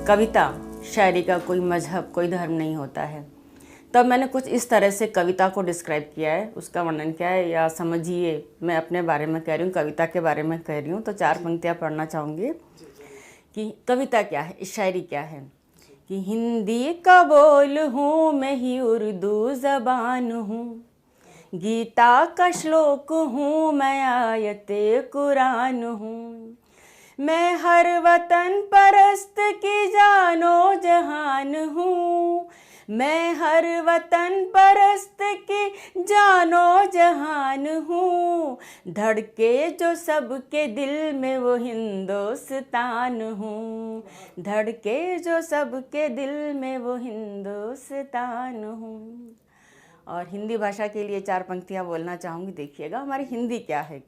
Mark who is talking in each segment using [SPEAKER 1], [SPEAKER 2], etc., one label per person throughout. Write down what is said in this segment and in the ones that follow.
[SPEAKER 1] कविता शायरी का कोई मजहब, कोई धर्म नहीं होता है। तब मैंने कुछ इस तरह से कविता को डिस्क्राइब किया है, उसका वर्णन क्या है, या समझिए मैं अपने बारे में कह रही हूँ, कविता के बारे में कह रही हूँ। तो 4 पंक्तियाँ पढ़ना चाहूँगी कि कविता क्या है, शायरी क्या है। कि हिंदी का बोल हूँ मैं ही उर्दू ज़बान हूँ, गीता का श्लोक हूँ मैं आयते कुरान हूँ, मैं हर वतन परस्त की जानो जहान हूँ, मैं हर वतन परस्त की जानो जहान हूँ, धड़के जो सबके दिल में वो हिंदुस्तान हूँ, धड़के जो सबके दिल में वो हिंदुस्तान हूँ। और हिंदी भाषा के लिए 4 पंक्तियाँ बोलना चाहूँगी। देखिएगा हमारी हिंदी क्या है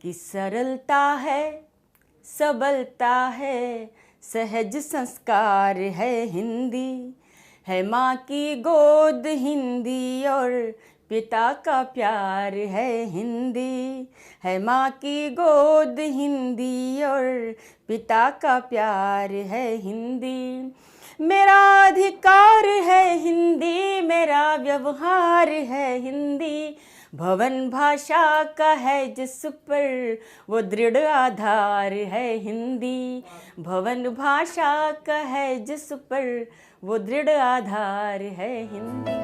[SPEAKER 1] कि सरलता है, सबलता है, सहज संस्कार है हिंदी, है माँ की गोद हिंदी और पिता का प्यार है हिंदी, है माँ की गोद हिंदी और पिता का प्यार है हिंदी, मेरा अधिकार है हिंदी, मेरा व्यवहार है हिंदी, भवन भाषा का है जिस पर वो दृढ़ आधार है हिंदी, भवन भाषा का है जिस पर वो दृढ़ आधार है हिंदी।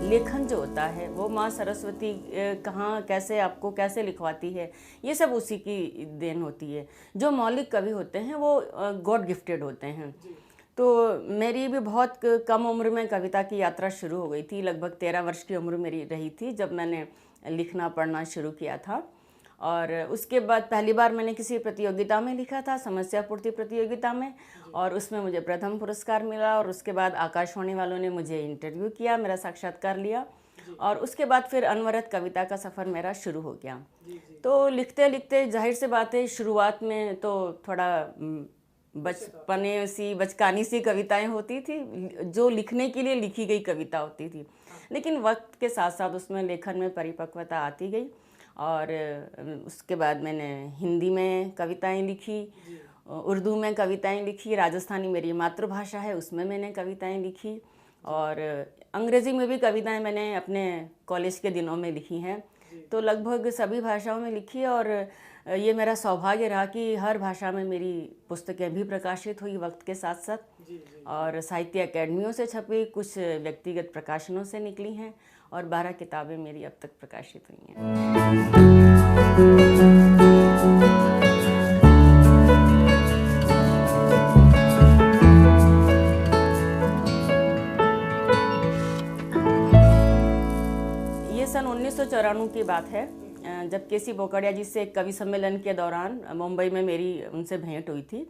[SPEAKER 1] लेखन जो होता है वो माँ सरस्वती कहाँ कैसे आपको कैसे लिखवाती है, ये सब उसी की देन होती है। जो मौलिक कवि होते हैं वो गॉड गिफ्टेड होते हैं। तो मेरी भी बहुत कम उम्र में कविता की यात्रा शुरू हो गई थी। लगभग 13 वर्ष की उम्र मेरी रही थी जब मैंने लिखना पढ़ना शुरू किया था। और उसके बाद पहली बार मैंने किसी प्रतियोगिता में लिखा था, समस्या पूर्ति प्रतियोगिता में, और उसमें मुझे प्रथम पुरस्कार मिला। और उसके बाद आकाशवाणी वालों ने मुझे इंटरव्यू किया, मेरा साक्षात्कार लिया, और उसके बाद फिर अनवरत कविता का सफ़र मेरा शुरू हो गया। तो लिखते लिखते जाहिर से बात है शुरुआत में तो थोड़ा बचपने सी बचकानी सी कविताएं होती थी, जो लिखने के लिए लिखी गई कविता होती थी, लेकिन वक्त के साथ साथ उसमें लेखन में परिपक्वता आती गई। और उसके बाद मैंने हिंदी में कविताएं लिखी, उर्दू में कविताएं लिखी, राजस्थानी मेरी मातृभाषा है उसमें मैंने कविताएं लिखी, और अंग्रेज़ी में भी कविताएं मैंने अपने कॉलेज के दिनों में लिखी हैं। तो लगभग सभी भाषाओं में लिखी, और ये मेरा सौभाग्य रहा कि हर भाषा में मेरी पुस्तकें भी प्रकाशित हुई वक्त के साथ साथ, और साहित्य अकेडमियों से छपी, कुछ व्यक्तिगत प्रकाशनों से निकली हैं, और 12 किताबें मेरी अब तक प्रकाशित हुई हैं। ये सन 1994 की बात है, जब केसी बोकाडिया जी से एक कवि सम्मेलन के दौरान मुंबई में मेरी उनसे भेंट हुई थी।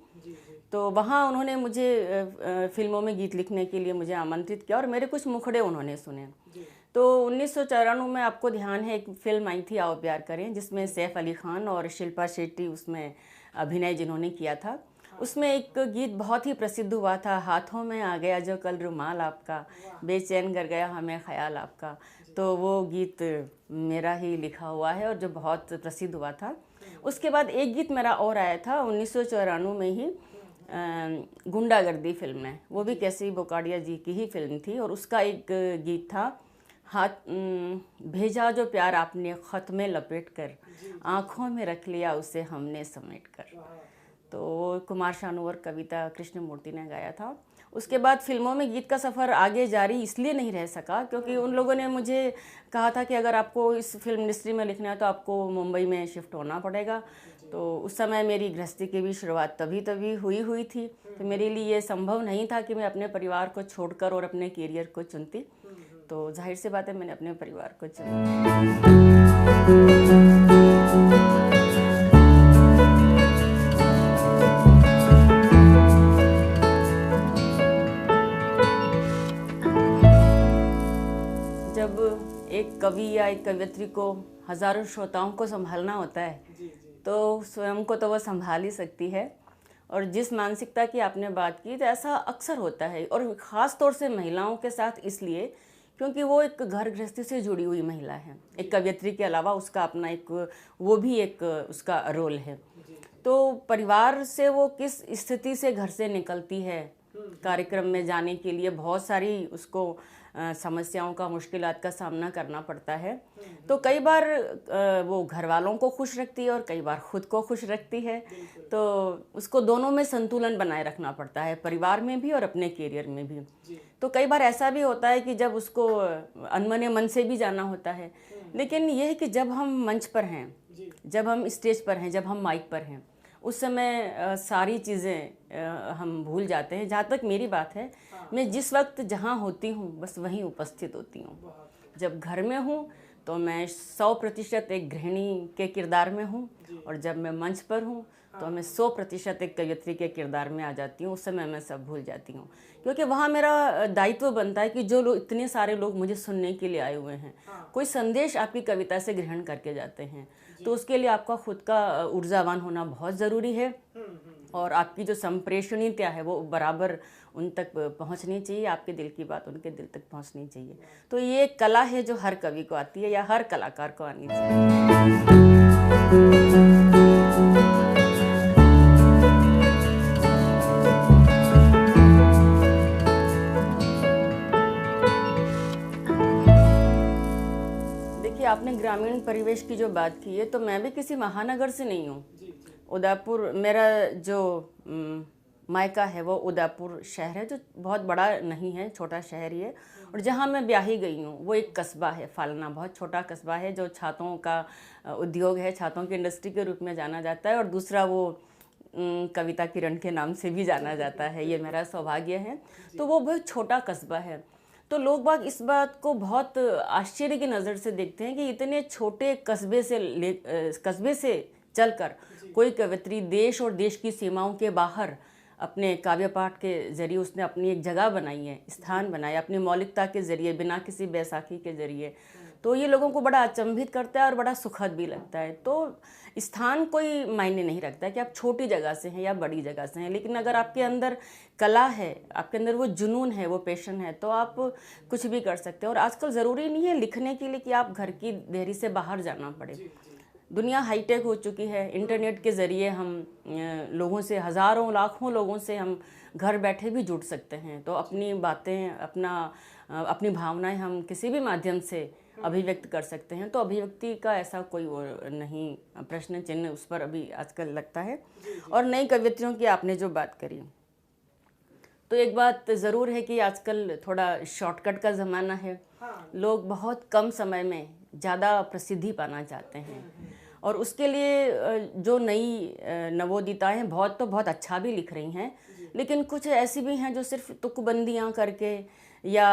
[SPEAKER 1] तो वहाँ उन्होंने मुझे फिल्मों में गीत लिखने के लिए मुझे आमंत्रित किया, और मेरे कुछ मुखड़े उन्होंने सुने। तो 1994 में आपको ध्यान है एक फिल्म आई थी आओ प्यार करें, जिसमें सैफ अली खान और शिल्पा शेट्टी उसमें अभिनय जिन्होंने किया था। उसमें एक गीत बहुत ही प्रसिद्ध हुआ था, हाथों में आ गया जो कल रुमाल आपका, बेचैन कर गया हमें ख्याल आपका। तो वो गीत मेरा ही लिखा हुआ है और जो बहुत प्रसिद्ध हुआ था। उसके बाद एक गीत मेरा और आया था 1994 में ही, गुंडागर्दी फिल्म में, वो भी केसी बोकाडिया जी की ही फिल्म थी, और उसका एक गीत था, हाथ भेजा जो प्यार आपने ख़त में लपेट कर, आँखों में रख लिया उसे हमने समेट कर। तो कुमार शानू और कविता कृष्णमूर्ति ने गाया था। उसके बाद फिल्मों में गीत का सफ़र आगे जारी इसलिए नहीं रह सका क्योंकि उन लोगों ने मुझे कहा था कि अगर आपको इस फिल्म इंडस्ट्री में लिखना है तो आपको मुंबई में शिफ्ट होना पड़ेगा। तो उस समय मेरी गृहस्थी की भी शुरुआत तभी हुई थी। तो मेरे लिए ये संभव नहीं था कि मैं अपने परिवार को छोड़कर और अपने करियर को चुनती। तो जाहिर सी बात है मैंने अपने परिवार को चुना। जब एक कवि या एक कवयित्री को हजारों श्रोताओं को संभालना होता है तो स्वयं को तो वो संभाल ही सकती है, और जिस मानसिकता की आपने बात की, तो ऐसा अक्सर होता है, और ख़ास तौर से महिलाओं के साथ इसलिए क्योंकि वो एक घर गृहस्थी से जुड़ी हुई महिला है। एक कवयित्री के अलावा उसका अपना एक वो भी एक उसका रोल है। तो परिवार से वो किस स्थिति से घर से निकलती है कार्यक्रम में जाने के लिए, बहुत सारी उसको समस्याओं का, मुश्किलात का सामना करना पड़ता है। तो कई बार वो घर वालों को खुश रखती है और कई बार खुद को खुश रखती है। तो उसको दोनों में संतुलन बनाए रखना पड़ता है, परिवार में भी और अपने करियर में भी। तो कई बार ऐसा भी होता है कि जब उसको अनमने मन से भी जाना होता है, लेकिन यह है कि जब हम मंच पर हैं, जब हम स्टेज पर हैं, जब हम माइक पर हैं, उस समय सारी चीज़ें हम भूल जाते हैं। जहाँ तक मेरी बात है, मैं जिस वक्त जहाँ होती हूँ बस वहीं उपस्थित होती हूँ। जब घर में हूँ तो मैं 100% एक गृहिणी के किरदार में हूँ, और जब मैं मंच पर हूँ तो मैं 100% एक कवयित्री के किरदार में आ जाती हूँ। उस समय मैं सब भूल जाती हूँ, क्योंकि वहाँ मेरा दायित्व बनता है कि जो लोग, इतने सारे लोग मुझे सुनने के लिए आए हुए हैं, कोई संदेश आपकी कविता से ग्रहण करके जाते हैं, तो उसके लिए आपका खुद का ऊर्जावान होना बहुत ज़रूरी है, और आपकी जो संप्रेषणीयता है वो बराबर उन तक पहुंचनी चाहिए, आपके दिल की बात उनके दिल तक पहुंचनी चाहिए। तो ये कला है जो हर कवि को आती है, या हर कलाकार को आनी चाहिए। देखिए, आपने ग्रामीण परिवेश की जो बात की है, तो मैं भी किसी महानगर से नहीं हूँ। उदयपुर मेरा जो मायका है वो उदयपुर शहर है, जो बहुत बड़ा नहीं है, छोटा शहर ही है। और जहाँ मैं ब्याही गई हूँ वो एक कस्बा है, फालना, बहुत छोटा कस्बा है, जो छातों का उद्योग है, छातों की इंडस्ट्री के रूप में जाना जाता है, और दूसरा वो कविता किरण के नाम से भी जाना जाता है। ये मेरा सौभाग्य है। तो वो बहुत छोटा कस्बा है, तो लोग बाग इस बात को बहुत आश्चर्य की नज़र से देखते हैं कि इतने छोटे कस्बे से चलकर कोई कवयित्री देश और देश की सीमाओं के बाहर अपने काव्य पाठ के जरिए उसने अपनी एक जगह बनाई है, स्थान बनाया, अपनी मौलिकता के जरिए, बिना किसी बैसाखी के जरिए। तो ये लोगों को बड़ा अचंभित करता है और बड़ा सुखद भी लगता है। तो स्थान कोई मायने नहीं रखता है कि आप छोटी जगह से हैं या बड़ी जगह से हैं, लेकिन अगर आपके अंदर कला है, आपके अंदर वो जुनून है, वो पैशन है, तो आप कुछ भी कर सकते हैं। और आजकल ज़रूरी नहीं है लिखने के लिए कि आप घर की देहरी से बाहर जाना पड़े। दुनिया हाईटेक हो चुकी है, इंटरनेट के ज़रिए हम लोगों से, हज़ारों लाखों लोगों से हम घर बैठे भी जुड़ सकते हैं। तो अपनी बातें, अपनी भावनाएं हम किसी भी माध्यम से अभिव्यक्त कर सकते हैं। तो अभिव्यक्ति का ऐसा कोई वो नहीं, प्रश्न चिन्ह उस पर अभी आजकल लगता है। और नई कवियत्रियों की आपने जो बात करी, तो एक बात ज़रूर है कि आजकल थोड़ा शॉर्टकट का ज़माना है। लोग बहुत कम समय में ज़्यादा प्रसिद्धि पाना चाहते हैं, और उसके लिए जो नई नवोदिताएं हैं बहुत अच्छा भी लिख रही हैं, लेकिन कुछ ऐसी भी हैं जो सिर्फ तुकबंदियां करके या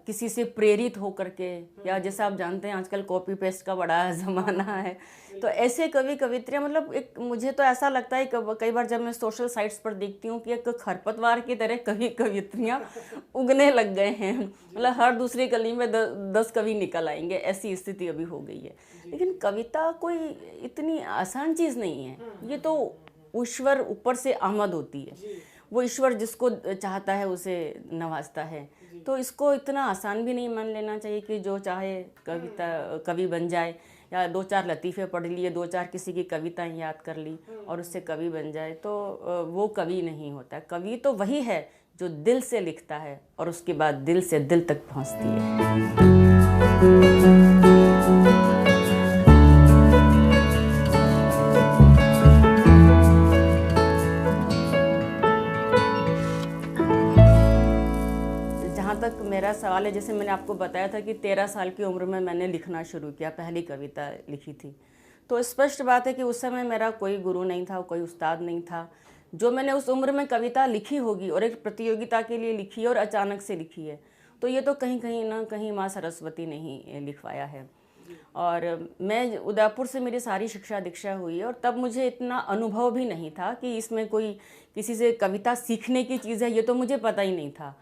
[SPEAKER 1] किसी से प्रेरित हो करके, या जैसा आप जानते हैं आजकल कॉपी पेस्ट का बड़ा ज़माना है। तो ऐसे कवि कवित्रियाँ, मतलब एक, मुझे तो ऐसा लगता है कई बार जब मैं सोशल साइट्स पर देखती हूँ कि एक खरपतवार की तरह कवि कवित्रियाँ उगने लग गए हैं। मतलब हर दूसरी कली में 10 कवि निकल आएंगे, ऐसी स्थिति अभी हो गई है। लेकिन कविता कोई इतनी आसान चीज़ नहीं है। ये तो ईश्वर ऊपर से आमद होती है, वो ईश्वर जिसको चाहता है उसे नवाजता है। तो इसको इतना आसान भी नहीं मान लेना चाहिए कि जो चाहे कवि बन जाए, या 2-4 लतीफ़े पढ़ लिए, 2-4 किसी की कविताएं याद कर ली और उससे कवि बन जाए, तो वो कवि नहीं होता। कवि तो वही है जो दिल से लिखता है और उसके बाद दिल से दिल तक पहुंचती है। तक मेरा सवाल है, जैसे मैंने आपको बताया था कि 13 साल की उम्र में मैंने लिखना शुरू किया, पहली कविता लिखी थी। तो स्पष्ट बात है कि उस समय मेरा कोई गुरु नहीं था, कोई उस्ताद नहीं था। जो मैंने उस उम्र में कविता लिखी होगी और एक प्रतियोगिता के लिए लिखी है और अचानक से लिखी है, तो ये तो कहीं ना कहीं माँ सरस्वती ने ही लिखवाया है। और मैं उदयपुर से मेरी सारी शिक्षा दीक्षा हुई है, और तब मुझे इतना अनुभव भी नहीं था कि इसमें कोई किसी से कविता सीखने की चीज़ है, ये तो मुझे पता ही नहीं था।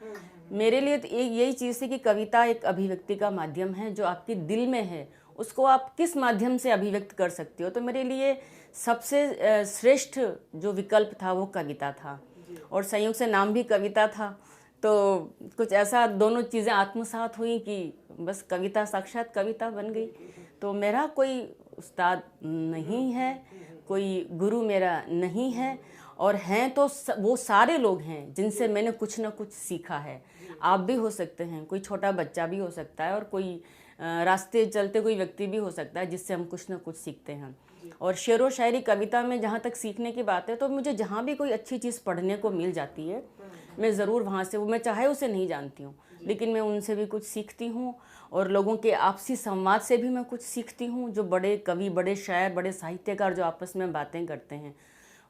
[SPEAKER 1] मेरे लिए तो यही चीज़ थी कि कविता एक अभिव्यक्ति का माध्यम है, जो आपके दिल में है उसको आप किस माध्यम से अभिव्यक्त कर सकते हो। तो मेरे लिए सबसे श्रेष्ठ जो विकल्प था वो कविता था, और संयोग से नाम भी कविता था। तो कुछ ऐसा दोनों चीज़ें आत्मसात हुई कि बस कविता साक्षात कविता बन गई। तो मेरा कोई उस्ताद नहीं है, कोई गुरु मेरा नहीं है, और हैं तो वो सारे लोग हैं जिनसे मैंने कुछ ना कुछ सीखा है। आप भी हो सकते हैं, कोई छोटा बच्चा भी हो सकता है, और कोई रास्ते चलते कोई व्यक्ति भी हो सकता है जिससे हम कुछ ना कुछ सीखते हैं। और शेर व शायरी कविता में जहाँ तक सीखने की बात है, तो मुझे जहाँ भी कोई अच्छी चीज़ पढ़ने को मिल जाती है मैं ज़रूर वहाँ से, वो मैं चाहे उसे नहीं जानती हूँ लेकिन मैं उनसे भी कुछ सीखती हूँ। और लोगों के आपसी संवाद से भी मैं कुछ सीखती हूँ। जो बड़े कवि, बड़े शायर, बड़े साहित्यकार जो आपस में बातें करते हैं,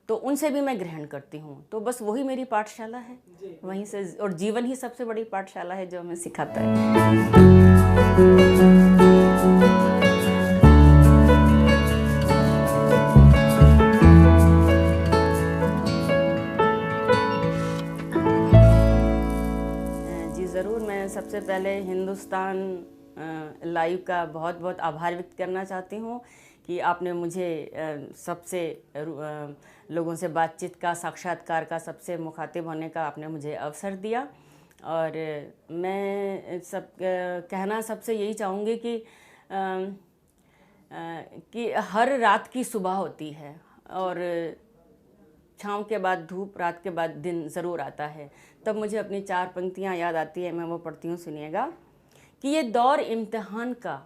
[SPEAKER 1] तो उनसे भी मैं ग्रहण करती हूँ। तो बस वही मेरी पाठशाला है, वहीं से, और जीवन ही सबसे बड़ी पाठशाला है जो हमें सिखाता है। जी ज़रूर, मैं सबसे पहले हिंदुस्तान लाइव का बहुत बहुत आभार व्यक्त करना चाहती हूँ कि आपने मुझे सबसे लोगों से बातचीत का, साक्षात्कार का, सबसे मुखातिब होने का आपने मुझे अवसर दिया। और मैं कहना सबसे यही चाहूँगी कि हर रात की सुबह होती है, और छाँव के बाद धूप, रात के बाद दिन ज़रूर आता है। तब मुझे अपनी 4 पंक्तियाँ याद आती है, मैं वो पढ़ती हूँ, सुनिएगा। कि ये दौर इम्तिहान का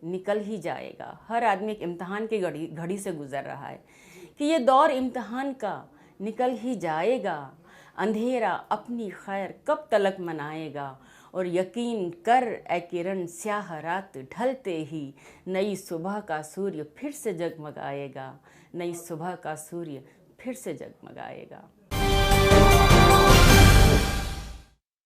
[SPEAKER 1] निकल ही जाएगा। हर आदमी एक इम्तिहान की घड़ी से गुजर रहा है। कि ये दौर इम्तिहान का निकल ही जाएगा, अंधेरा अपनी खैर कब तलक मनाएगा। और यकीन कर ए किरण, स्याह रात ढलते ही नई सुबह का सूर्य फिर से जगमगाएगा, नई सुबह का सूर्य फिर से जगमगाएगा।